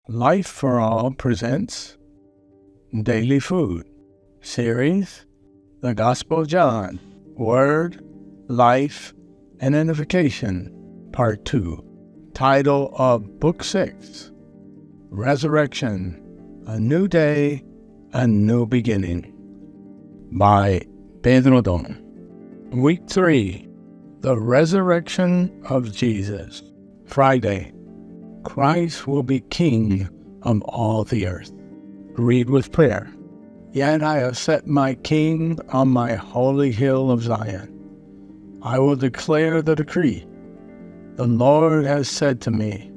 Life for All presents Daily Food Series, The Gospel of John, Word, Life, and Edification, Part 2. Title of Book 6, Resurrection, A New Day, A New Beginning, by Pedro. Week 3, The Resurrection of Jesus. Friday, Christ will be King of all the earth. Read with prayer. Yet I have set my King on my holy hill of Zion. I will declare the decree. The Lord has said to me,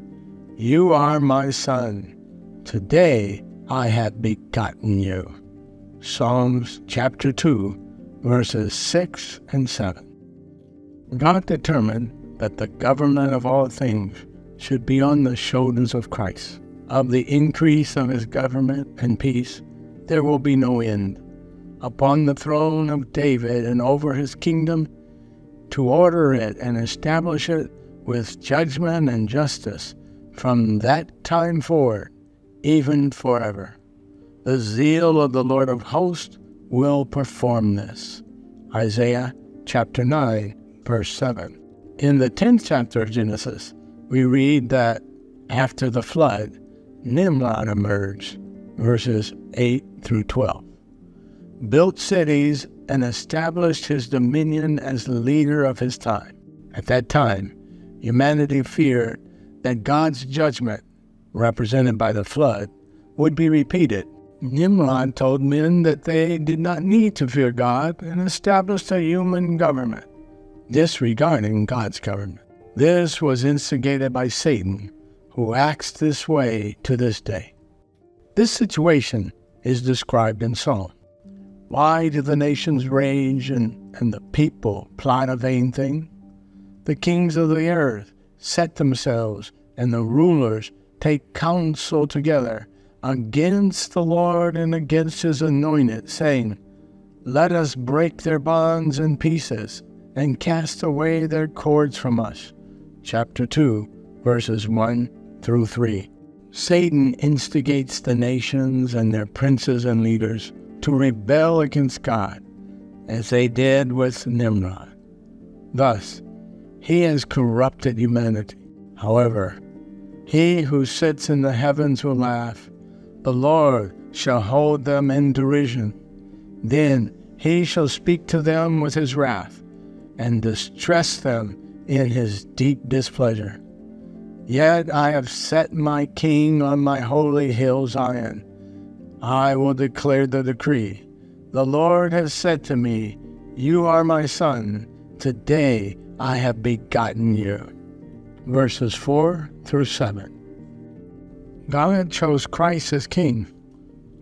"You are my Son. Today I have begotten you." Psalms chapter 2, verses 6 and 7. God determined that the government of all things should be on the shoulders of Christ. Of the increase of his government and peace, there will be no end. Upon the throne of David and over his kingdom, to order it and establish it with judgment and justice from that time forward, even forever. The zeal of the Lord of hosts will perform this. Isaiah chapter 9, verse 7. In the 10th chapter of Genesis, we read that after the flood, Nimrod emerged, verses 8 through 12, built cities and established his dominion as the leader of his time. At that time, humanity feared that God's judgment, represented by the flood, would be repeated. Nimrod told men that they did not need to fear God and established a human government, disregarding God's government. This was instigated by Satan, who acts this way to this day. This situation is described in Psalm. Why do the nations rage and the people plot a vain thing? The kings of the earth set themselves, and the rulers take counsel together against the Lord and against his anointed, saying, "Let us break their bonds in pieces and cast away their cords from us." Chapter 2, verses 1 through 3. Satan instigates the nations and their princes and leaders to rebel against God, as they did with Nimrod. Thus, he has corrupted humanity. However, he who sits in the heavens will laugh. The Lord shall hold them in derision. Then he shall speak to them with his wrath and distress them in his deep displeasure. Yet I have set my King on my holy hill Zion. I will declare the decree. The Lord has said to me, "You are my Son. Today I have begotten you." Verses 4 through 7. God chose Christ as King.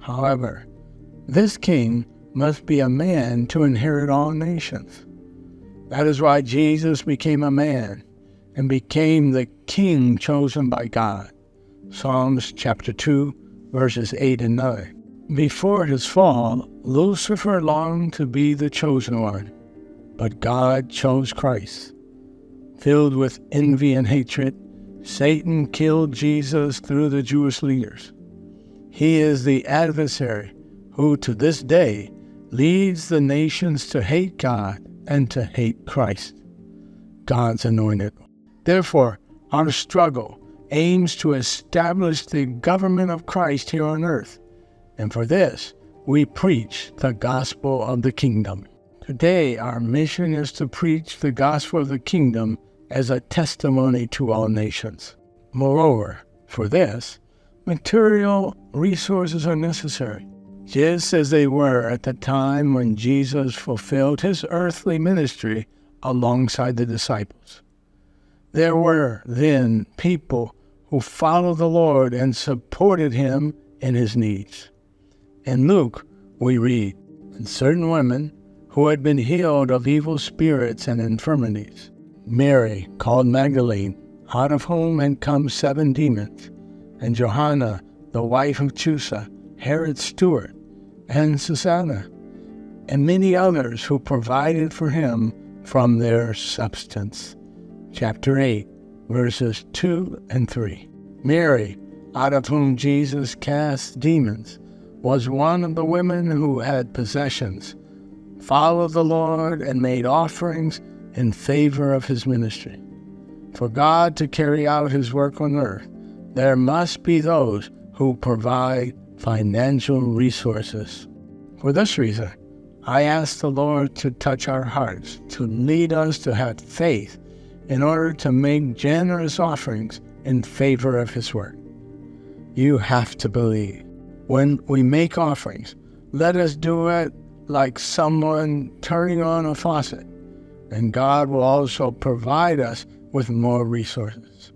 However, this King must be a man to inherit all nations. That is why Jesus became a man and became the King chosen by God. Psalms chapter 2, verses 8 and 9. Before his fall, Lucifer longed to be the chosen one, but God chose Christ. Filled with envy and hatred, Satan killed Jesus through the Jewish leaders. He is the adversary who to this day leads the nations to hate God and to hate Christ, God's anointed. Therefore, our struggle aims to establish the government of Christ here on earth, and for this, we preach the gospel of the kingdom. Today, our mission is to preach the gospel of the kingdom as a testimony to all nations. Moreover, for this, material resources are necessary, just as they were at the time when Jesus fulfilled his earthly ministry alongside the disciples. There were then people who followed the Lord and supported him in his needs. In Luke, we read, "And certain women who had been healed of evil spirits and infirmities, Mary, called Magdalene, out of whom had come 7 demons, and Johanna, the wife of Chusa, Herod's steward, and Susanna, and many others who provided for him from their substance." Chapter 8, verses 2 and 3. Mary out of whom Jesus cast demons, was one of the women who had possessions, followed the Lord, and made offerings in favor of his ministry. For God to carry out his work on earth, there must be those who provide financial resources. For this reason, I ask the Lord to touch our hearts, to lead us to have faith in order to make generous offerings in favor of his work. You have to believe. When we make offerings, let us do it like someone turning on a faucet, and God will also provide us with more resources.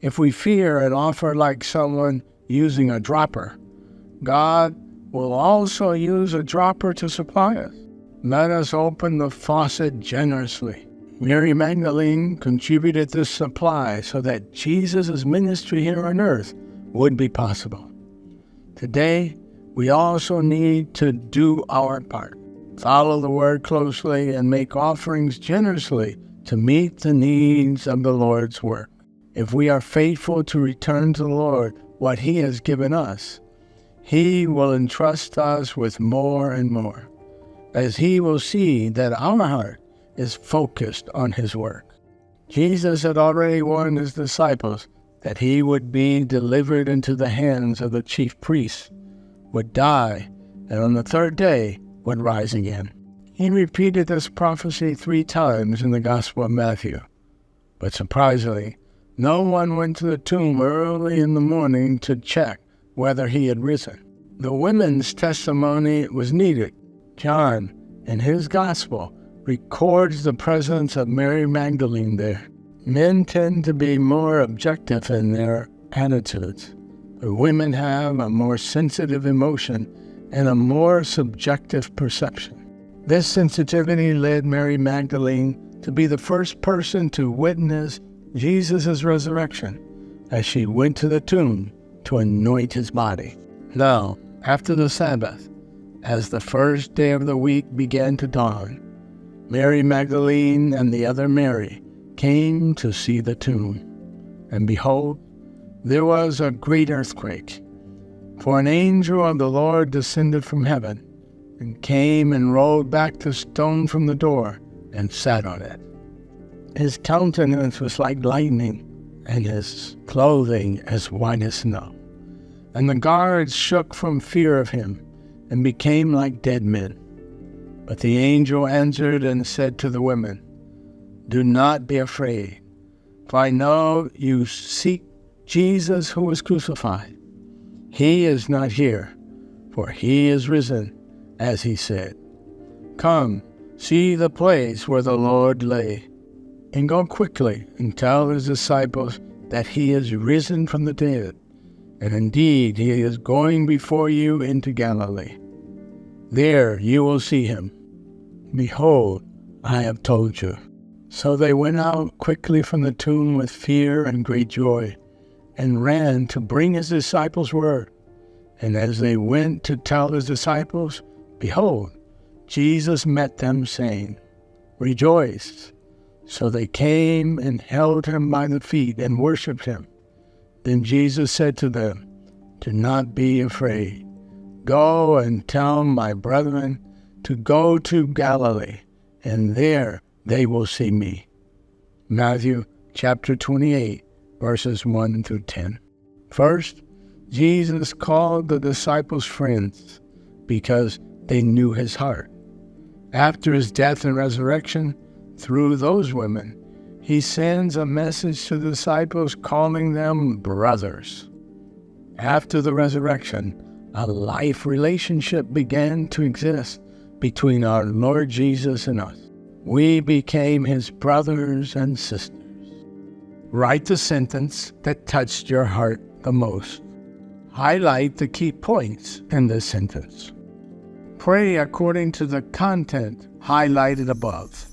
If we fear and offer like someone using a dropper, God will also use a dropper to supply us. Let us open the faucet generously. Mary Magdalene contributed this supply so that Jesus' ministry here on earth would be possible. Today, we also need to do our part. Follow the word closely and make offerings generously to meet the needs of the Lord's work. If we are faithful to return to the Lord what he has given us, he will entrust us with more and more, as he will see that our heart is focused on his work. Jesus had already warned his disciples that he would be delivered into the hands of the chief priests, would die, and on the third day would rise again. He repeated this prophecy 3 times in the Gospel of Matthew. But surprisingly, no one went to the tomb early in the morning to check whether he had risen. The women's testimony was needed. John, in his Gospel, records the presence of Mary Magdalene there. Men tend to be more objective in their attitudes, but women have a more sensitive emotion and a more subjective perception. This sensitivity led Mary Magdalene to be the first person to witness Jesus' resurrection as she went to the tomb to anoint his body. Now, after the Sabbath, as the first day of the week began to dawn, Mary Magdalene and the other Mary came to see the tomb. And behold, there was a great earthquake. For an angel of the Lord descended from heaven, and came and rolled back the stone from the door, and sat on it. His countenance was like lightning, and his clothing as white as snow. And the guards shook from fear of him, and became like dead men. But the angel answered and said to the women, "Do not be afraid, for I know you seek Jesus who was crucified. He is not here, for he is risen, as he said. Come, see the place where the Lord lay, and go quickly and tell his disciples that he is risen from the dead, and indeed he is going before you into Galilee. There you will see him. Behold, I have told you." So they went out quickly from the tomb with fear and great joy, and ran to bring his disciples word. And as they went to tell his disciples, behold, Jesus met them, saying, "Rejoice." So they came and held him by the feet and worshipped him. Then Jesus said to them, "Do not be afraid. Go and tell my brethren to go to Galilee, and there they will see me." Matthew chapter 28, verses 1 through 10. First, Jesus called the disciples friends because they knew his heart. After his death and resurrection, through those women, he sends a message to the disciples calling them brothers. After the resurrection, a life relationship began to exist between our Lord Jesus and us. We became his brothers and sisters. Write the sentence that touched your heart the most. Highlight the key points in this sentence. Pray according to the content highlighted above.